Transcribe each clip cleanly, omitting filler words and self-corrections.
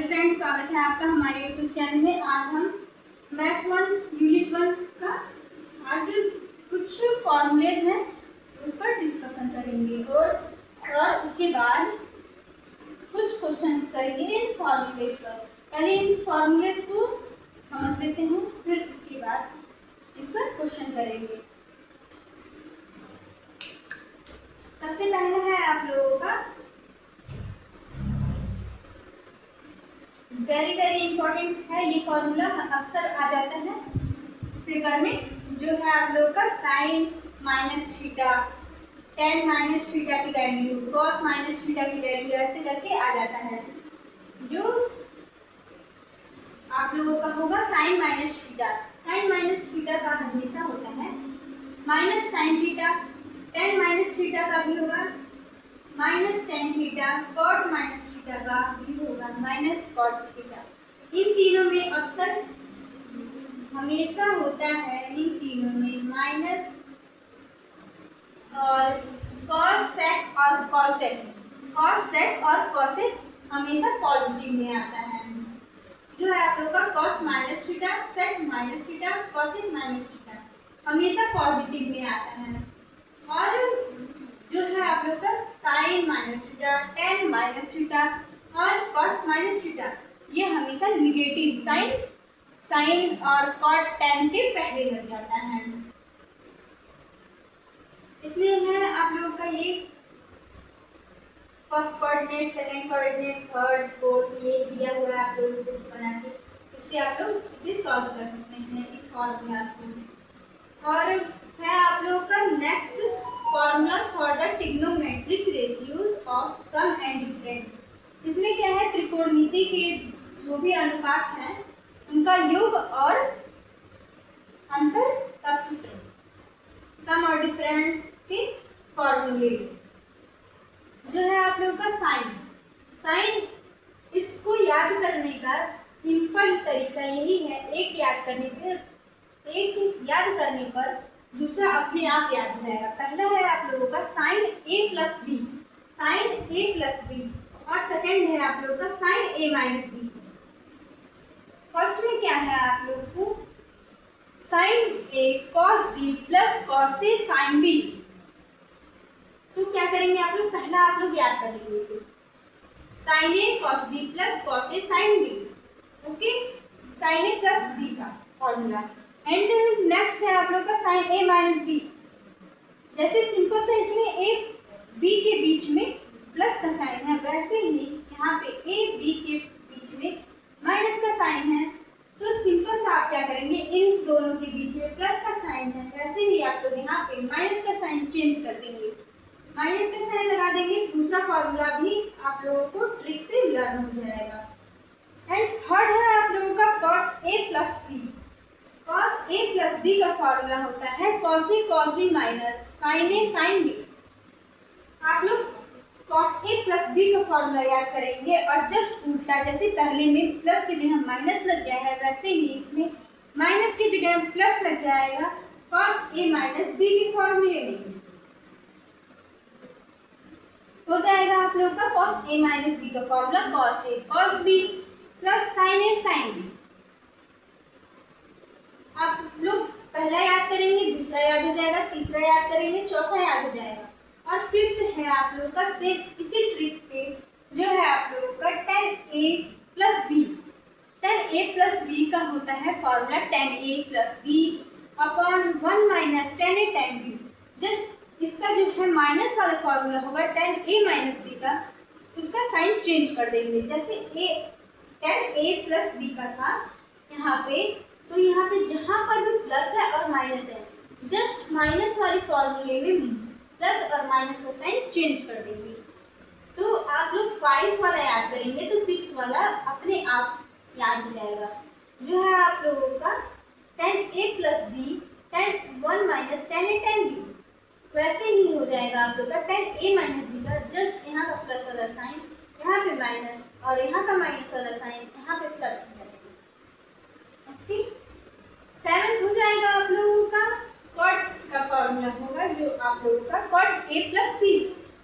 Hello friends, स्वागत है आपका हमारे यूट्यूब चैनल में। आज हम मैथ 1 यूनिट 1 का आज कुछ फॉर्मूलेज हैं उस पर डिस्कशन करेंगे और उसके बाद कुछ क्वेश्चन करेंगे इन फॉर्मूलेज पर। पहले इन फॉर्मूलेज को समझ लेते हैं, फिर उसके बाद इस पर क्वेश्चन करेंगे। सबसे पहला है आप लोगों का वेरी इम्पोर्टेंट है, ये फॉर्मूला अक्सर आ जाता है पेपर में, जो है आप लोगों का sine minus theta, tan minus theta की वैल्यू, कॉस माइनस थीटा की वैल्यू, ऐसे करके आ जाता है। जो आप लोगों का होगा sine minus theta, sine minus theta का हमेशा होता है minus sine theta, tan minus theta का भी होगा minus tan theta, cot minus theta का भी होगा माइनस कॉट थीटा। इन तीनों में अक्सर हमेशा होता है, इन तीनों में माइनस और कॉस सेक और कॉसेक, कॉस सेक और कॉसेक हमेशा पॉजिटिव में आता है। जो है आप लोगों का cos minus theta, sec minus theta, cosec minus theta हमेशा पॉजिटिव में आता है। और जो है आप लोग का sine minus theta, tan minus theta और कॉट माइनस थीटा, ये हमेशा निगेटिव साइन और कॉट टेन के पहले लग जाता है। इसलिए है आप लोगों का ये first coordinate, second coordinate, third, fourth ये दिया हुआ है आप लोगों को बना के, इससे आप लोग इसे सॉल्व कर सकते हैं इस फॉर्मूला को। और है आप लोगों का next formulas for the trigonometric ratios of sum and different. इसमें क्या है, त्रिकोणमिति के जो भी अनुपात हैं उनका योग और अंतर का सूत्र, सम और डिफरेंट के फॉर्मूले। जो है आप लोगों का साइन, इसको याद करने का सिंपल तरीका यही है, एक याद करने पर दूसरा अपने आप याद हो जाएगा। पहला है आप लोगों का साइन ए प्लस बी, साइन ए प्लस बी, और सेकेंड है आप लोगों का साइन ए माइनस बी। फर्स्ट में क्या है आप लोगों को sign A cos B plus cos A sine B. तो क्या करेंगे आप लोग, पहला आप लोग याद करेंगे इसे, sign A cos B plus cos A sine B. Okay, sign A plus B का फॉर्मूला। एंड नेक्स्ट है आप लोग का साइन ए माइनस बी। जैसे सिंपल से इसमें ए बी के बीच में प्लस का साइन है, वैसे ही यहाँ पे ए बी के बीच में माइनस का साइन है। तो सिंपल सा आप क्या करेंगे, इन दोनों के बीच में प्लस का साइन है, वैसे ही आप लोग यहाँ पे माइनस का साइन चेंज कर देंगे, माइनस का साइन लगा देंगे। दूसरा फॉर्मूला भी आप लोगों को ट्रिक से लर्न हो जाएगा। एंड थर्ड है आप लोगों का cos A plus B. Cos A plus B का फॉर्मूला होता है cos A cos B minus sign A sine B. आप लोग कॉस ए प्लस बी का फॉर्मूला याद करेंगे और जस्ट उल्टा, जैसे पहले में प्लस की जगह माइनस लग गया है, वैसे ही इसमें माइनस की जगह प्लस लग जाएगा कॉस ए माइनस बी के फॉर्मूले में। हो जाएगा आप लोगों का कॉस ए माइनस बी का formula cos A cos B plus sign A sine B. आप लोग पहला याद करेंगे, दूसरा याद हो जाएगा, तीसरा याद करेंगे, चौथा याद हो जाएगा। और फिफ्थ है आप लोगों का सेम इसी ट्रिक पे, जो है आप लोगों का tan A plus B. Tan A plus B का होता है formula tan A plus B upon one minus tan A tan B. Just इसका जो है माइनस वाला फॉर्मूला होगा टेन ए माइनस बी का, उसका साइन चेंज कर देंगे। जैसे टेन ए प्लस बी का था यहाँ पे, तो यहाँ पे जहाँ पर भी प्लस है और माइनस है, जस्ट माइनस वाले फॉर्मूले में प्लस और माइनस का साइन चेंज कर देंगे। तो आप लोग 5 वाला याद करेंगे तो 6 वाला अपने आप याद हो जाएगा। जो है आप लोगों का tan A plus B, tan one minus tan A tan B, वैसे ही हो जाएगा आप लोग का टेन ए माइनस बी का, जस्ट यहाँ का प्लस वाला साइन यहाँ पे माइनस और यहाँ का माइनस वाला साइन यहाँ पे प्लस हो जाएगा। ओके, सेवंथ हो जाएगा आप लोगों का कॉट का फॉर्मूला होगा, जो आप लोगों का cot A plus B.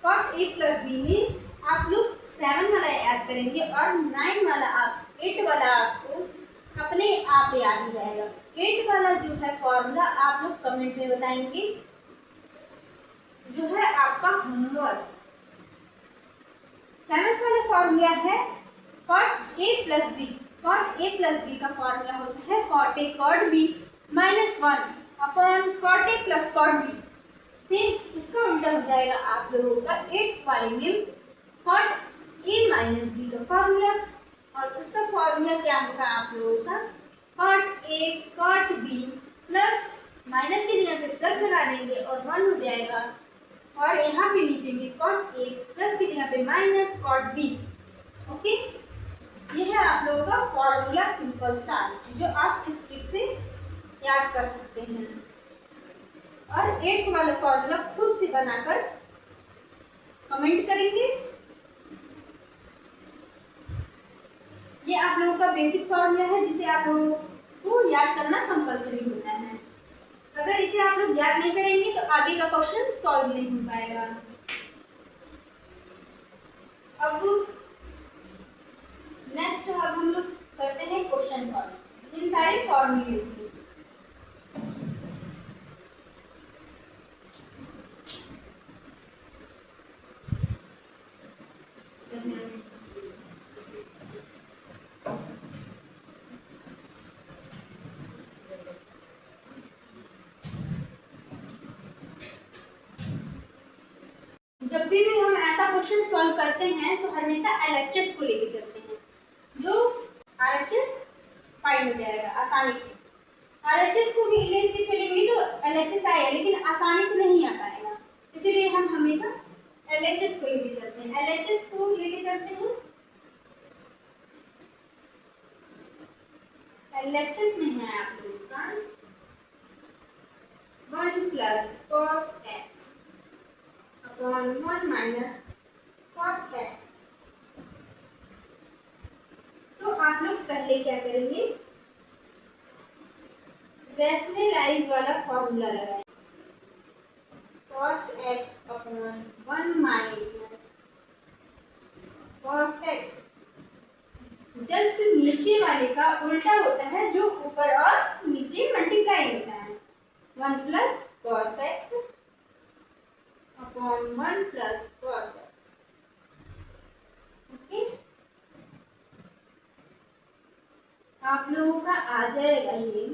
Cot A plus B में आप लोग 7 वाला याद करेंगे और 9 वाला आप 8 वाला आपको अपने आप याद हो जाएगा। 8 वाला जो है फॉर्मूला आप लोग कमेंट में बताएंगे, जो है आपका होमवर्क। 7th वाला फॉर्मूला है cot a प्लस बी। cot a प्लस बी का फॉर्मूला होता है cot a cot b minus 1 upon cot a plus cot b। फिर इसका उल्टा हो जाएगा आप लोगों का 8th वाले में cot a माइनस b का फॉर्मूला, और उसका फॉर्मूला क्या होगा आप लोगों का cot a cot b plus minus की जगह पे प्लस लगा देंगे और 1 हो जाएगा, और यहाँ पे नीचे में cot a प्लस की जगह पे माइनस cot b। ओके, ये है आप लोगों का फॉर्मूला सिंपल सा जो आप इस ट्रिक से याद कर सकते हैं। और 8th वाला फॉर्मूला खुद से बनाकर कमेंट करेंगे। ये आप लोगों का बेसिक फॉर्मूला है जिसे आप लोगों को याद करना कंपलसरी होता है। अगर इसे आप लोग याद नहीं करेंगे तो आगे का क्वेश्चन सॉल्व नहीं हो पाएगा। अब नेक्स्ट अब हम लोग करते हैं क्वेश्चन सॉल्व इन सारे फॉर्मूले से। जब भी हम ऐसा क्वेश्चन सॉल्व करते हैं तो हमेशा एलएचएस को लेके चलते हैं, जो आरएचएस फाइंड हो जाएगा आसानी से। आरएचएस को भी लेके चलेंगे तो एलएचएस आएगा, लेकिन आसानी से नहीं आ पाएगा, इसीलिए हम हमेशा एलएचएस को लेके चलते हैं। एलएचएस को लेके चलते हैं, एलएचएस में है आप लोगों का 1 plus cos x upon 1 minus cos x. तो आप लोग पहले क्या करेंगे, रैशनलाइज वाला फॉर्मूला लगाएंगे। Cos x upon 1 minus cos x just नीचे वाले का उल्टा होता है, जो ऊपर और नीचे मल्टीप्लाई होता है। 1 plus cos x upon 1 plus cos x. Okay, आप लोगों का आ जाएगा ये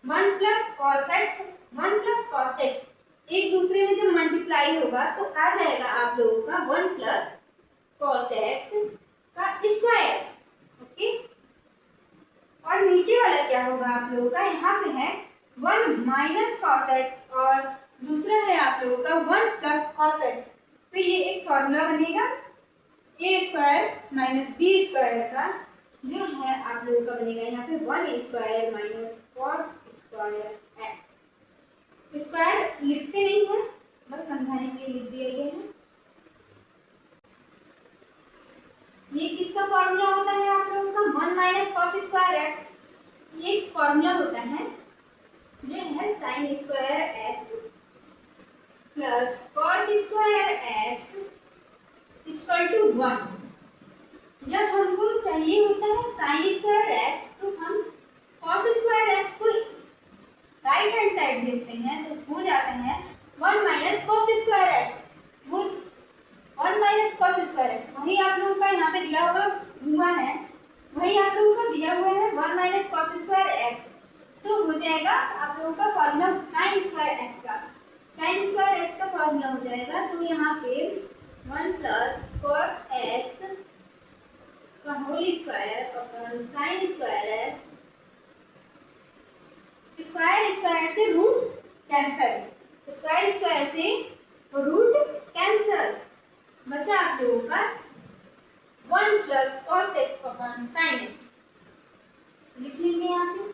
1 plus cos x. 1 plus cos x एक दूसरे में जब मल्टीप्लाई होगा तो आ जाएगा आप लोगों का 1 प्लस कॉस एक्स का स्क्वायर। ओके, और नीचे वाला क्या होगा आप लोगों का, यहाँ पे है 1 माइनस कॉस एक्स और दूसरा है आप लोगों का 1 प्लस कॉस एक्स। तो ये एक फॉर्मूला बनेगा ए स्क्वायर माइनस बी स्क्वायर का, जो है आप लोगों का बनेगा यहाँ पे 1 square minus cos square x. Square लिखते नहीं है, बस समझाने के लिए लिख दिया गया है। ये किसका फॉर्मूला होता है आप लोगों का 1 माइनस कॉस स्क्वायर एक्स। ये फॉर्मूला होता है जो है sine square x plus cos square x equal to 1। जब हमको चाहिए होता है साइन स्क्वायर एक्स तो हम कॉस स्क्वायर एक्स को राइट हैंड साइड भेजते हैं, तो हो जाता है 1 माइनस कॉस स्क्वायर एक्स। वो 1 माइनस कॉस स्क्वायर एक्स वही आप लोगों का यहाँ पे दिया हुआ है, वही आप लोगों का दिया हुआ है 1 माइनस कॉस स्क्वायर एक्स। तो हो जाएगा आप लोगों का फॉर्मूला साइन स्क्वायर एक्स का। साइन स्क्वायर एक्स का फॉर्मूला हो जाएगा, तो यहाँ पे 1 प्लस कॉस एक्स का whole square upon sine square x. Square square से रूट कैंसल, स्क्वायर स्क्वायर से रूट कैंसल, बचा आप लोगों का 1 plus cos x upon sine x. लिख लेंगे यहाँ पे।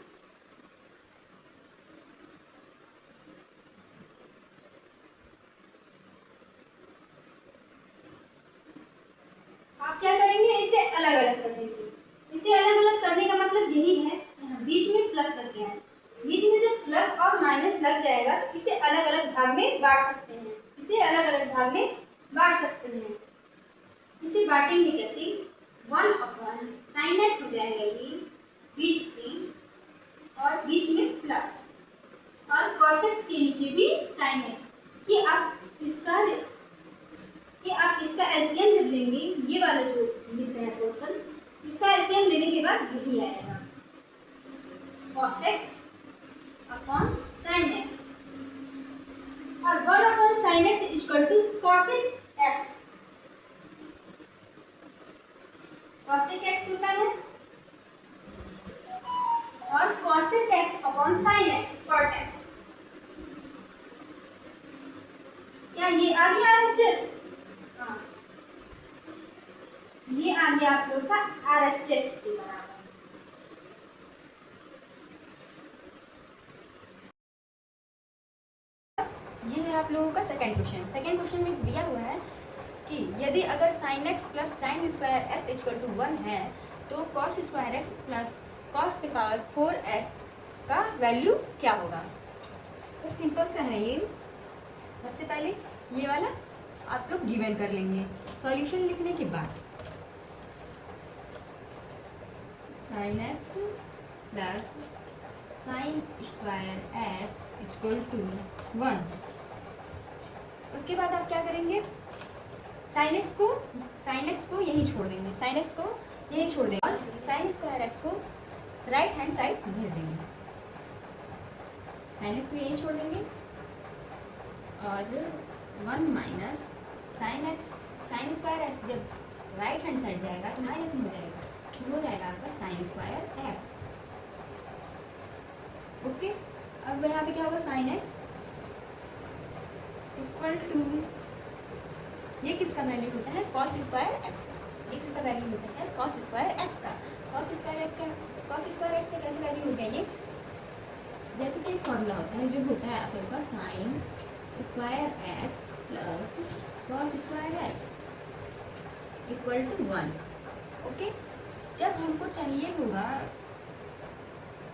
आप क्या करेंगे, इसे अलग अलग कर देंगे। इसे अलग अलग करने का मतलब यही है, यहाँ बीच में प्लस लग गया है, बीच में जब प्लस और माइनस लग जाएगा तो इसे अलग अलग भाग में बांट सकते हैं, इसे अलग अलग भाग में बांट सकते हैं। इसे बांटेंगे कैसे, 1/sin x हो जाएगा ये बीच से, और बीच में प्लस, और cos x के नीचे भी sin x। कि आप इसका एलसीएम जब लेंगे, ये वाला जो लिख रहे हैं पोर्शन, इसका एलसीएम लेने के बाद यही आएगा cos x upon sin x, और 1/sin x equal to cosec x। cosec x होता है और cosec x upon sin x cot x। क्या ये आ गया RHS? हाँ, ये आ गया आप लोग का RHS के बराबर। ये है आप लोगों का सेकंड क्वेश्चन। सेकंड क्वेश्चन में दिया हुआ है कि यदि अगर sin x plus sine square x equal to 1 है तो cos square x plus cos के पावर 4x का वैल्यू क्या होगा। तो सिंपल सा है ये। सबसे पहले ये वाला आप लोग गिवन कर लेंगे सॉल्यूशन लिखने के बाद। sin x plus sine square x equal to 1। उसके बाद आप क्या करेंगे, sin x को यही छोड़ देंगे, sin x को यही छोड़ देंगे और sin स्क्वायर x को राइट हैंड साइड भेज देंगे। sin x को यही छोड़ देंगे और 1 माइनस sin स्क्वायर x जब राइट हैंड साइड जाएगा तो माइनस में हो जाएगा आपका sin स्क्वायर x। ओके, अब यहाँ पे क्या होगा, sin x इक्वल टू, ये किसका वैल्यू होता है, cos स्क्वायर x का। ये किसका वैल्यू होता है, cos स्क्वायर x का। cos स्क्वायर x का कैसे वैल्यू होगा, ये जैसे कि फॉर्मूला होता है जो होता है आप लोगों का sin square x plus cos square x equal to 1। Okay, जब हमको चाहिए होगा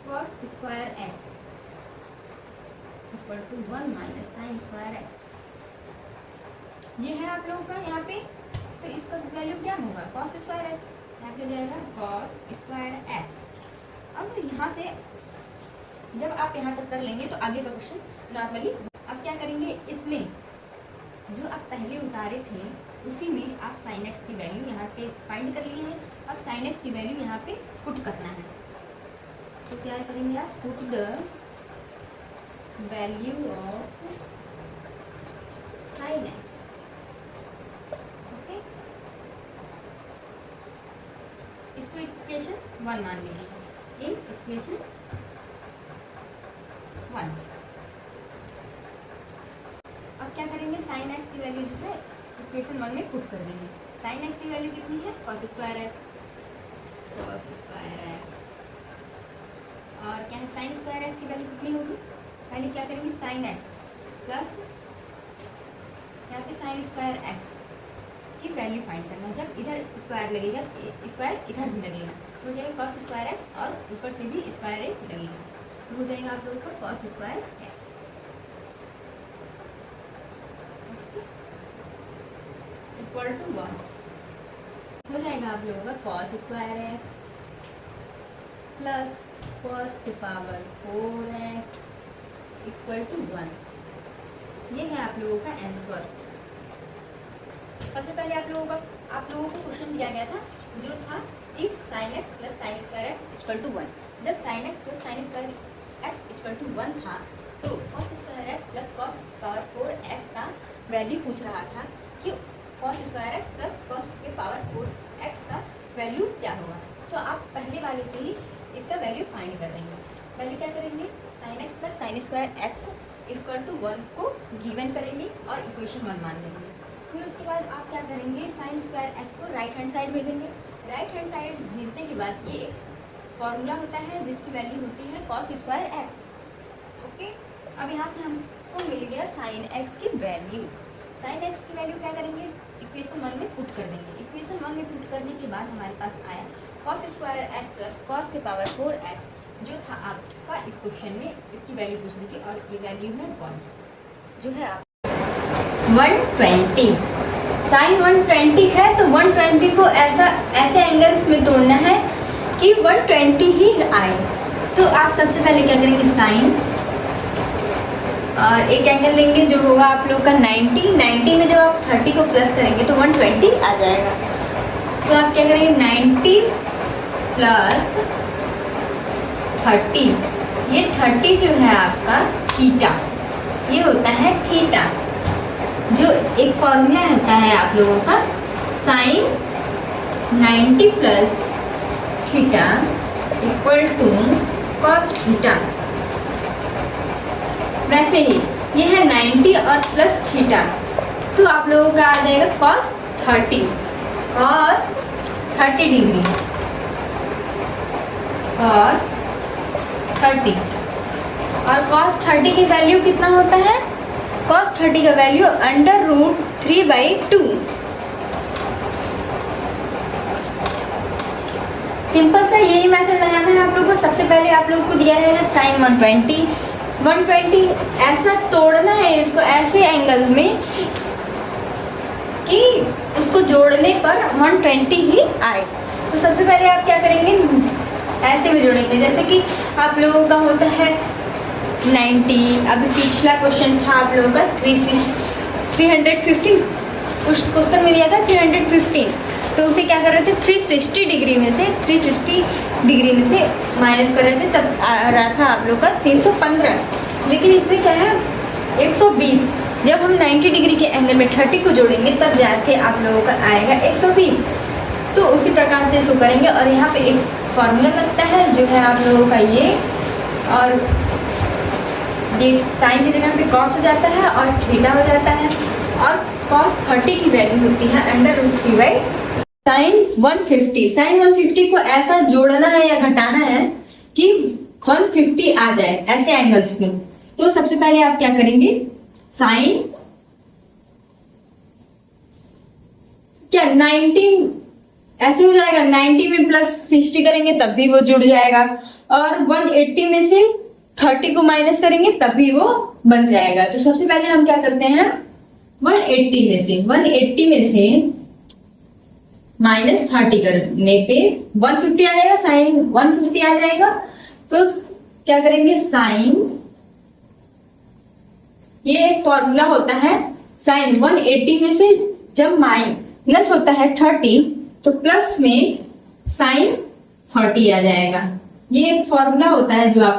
cos square x equal to 1 minus sine square x, ये है आप लोगों का यहाँ पे, तो इसका वैल्यू क्या होगा, cos स्क्वायर x, यहाँ पे जाएगा cos स्क्वायर x। अब यहाँ से जब आप यहाँ तक कर लेंगे तो आगे का क्वेश्चन नॉर्मली अब क्या करेंगे, इसमें जो आप पहले उतारे थे उसी में आप sin x की वैल्यू यहाँ से फाइंड कर लिए हैं। अब sin x की वैल्यू यहाँ पे पुट करना है, तो क्या करेंगे आप, put the value of sin x। इसको इक्वेशन 1 मान लीजिए, इन इक्वेशन 1। अब क्या करेंगे, sin x की वैल्यू जो है इक्वेशन 1 में पुट कर देंगे। sin x की वैल्यू कितनी है, cos स्क्वायर x और क्या है sin स्क्वायर x की वैल्यू कितनी होगी, पहले क्या करेंगे sin x प्लस यहाँ पे sin स्क्वायर x की वैल्यू फाइंड करना। जब इधर स्क्वायर लगेगा, स्क्वायर इधर भी लगेगा, हो जाएगा cos स्क्वायर x और ऊपर से भी स्क्वायर x लगेगा, हो जाएगा आप लोगों का cos square x equal to 1। हो जाएगा आप लोगों का cos square x plus cos के पावर 4x इक्वल टू 1। ये है आप लोगों का आंसर। सबसे पहले आप लोगों को क्वेश्चन दिया गया था जो था if sin x plus sine square x equal to 1। जब sin x plus sine square x equal to 1 था तो cos square x plus cos power 4x का वैल्यू पूछ रहा था कि cos square x plus cos के पावर 4x का वैल्यू क्या होगा। तो आप पहले वाले से ही इसका वैल्यू फाइंड कर देंगे। वैल्यू क्या करेंगे, sin x plus sine square x equal to 1 को गिवन करेंगे और इक्वेशन 1 मान लेंगे। फिर उसके बाद आप क्या करेंगे, साइन स्क्वायर x को राइट हैंड साइड भेजेंगे। राइट हैंड साइड भेजने के बाद ये एक फॉर्मूला होता है जिसकी वैल्यू होती है cos स्क्वायर x। ओके, अब यहाँ से हमको मिल गया साइन x की वैल्यू। साइन x की वैल्यू क्या करेंगे, इक्वेशन 1 में पुट कर देंगे। इक्वेशन 1 में पुट करने के बाद हमारे पास आया cos square x plus cos के पावर 4x, जो था आपका इस क्वेश्चन में इसकी वैल्यू पूछनी थी और ये वैल्यू है 1, जो है आप 120। साइन 120 है तो 120 को ऐसे एंगल्स में तोड़ना है कि 120 ही आए। तो आप सबसे पहले क्या करेंगे, साइन और एक एंगल लेंगे जो होगा आप लोग का 90 में जब आप 30 को प्लस करेंगे तो 120 आ जाएगा। तो आप क्या करेंगे, 90 प्लस 30, ये 30 जो है आपका थीटा, ये होता है थीटा, जो एक फॉर्मूला होता है आप लोगों का sine 90 plus theta equal to cos theta. वैसे ही ये है 90 और प्लस थीटा, तो आप लोगों का आ जाएगा कॉस 30 डिग्री, कॉस 30। और कॉस 30 की वैल्यू कितना होता है, कॉस 30 का वैल्यू √3/2। सिंपल सा यही मेथड लगाना है आप लोगों को। सबसे पहले आप लोगों को दिया है साइन 120 ऐसा तोड़ना है इसको ऐसे एंगल में कि उसको जोड़ने पर 120 ही आए। तो सबसे पहले आप क्या करेंगे, ऐसे में जोड़ेंगे, जैसे कि आप लोगों का होता है 90। अभी पिछला क्वेश्चन था आप लोगों का 315, उस क्वेश्चन में दिया था 315, तो उसे क्या कर रहे थे 360 डिग्री में से माइनस कर रहे थे, तब आ रहा था आप लोग का 315। लेकिन इसमें क्या है 120, जब हम 90 डिग्री के एंगल में 30 को जोड़ेंगे तब जाके आप लोगों का आएगा 120। तो उसी प्रकार से इसको करेंगे। और यहाँ पे एक फॉर्मूला लगता है जो है आप लोगों का ये, और ये साइन की जगह पे कॉस हो जाता है और थीटा हो जाता है, और कॉस 30 की वैल्यू होती है √3/। साइन 150 को ऐसा जोड़ना है या घटाना है कि 150 आ जाए ऐसे एंगल्स में। तो सबसे पहले आप क्या करेंगे, साइन क्या 90 ऐसे हो जाएगा, 90 में प्लस 60 करेंगे तब भी वो जुड़ जाएगा, और 180 में से 30 को माइनस करेंगे तब भी वो बन जाएगा। तो सबसे पहले हम क्या करते हैं, 180 में से माइनस 30 करने पे 150 आ जाएगा, साइन 150 आ जाएगा। तो क्या करेंगे, साइन, ये एक फॉर्मूला होता है साइन 180 में से जब माइनस होता है 30 तो प्लस में साइन 30 आ जाएगा। ये एक फॉर्मूला होता है जो आप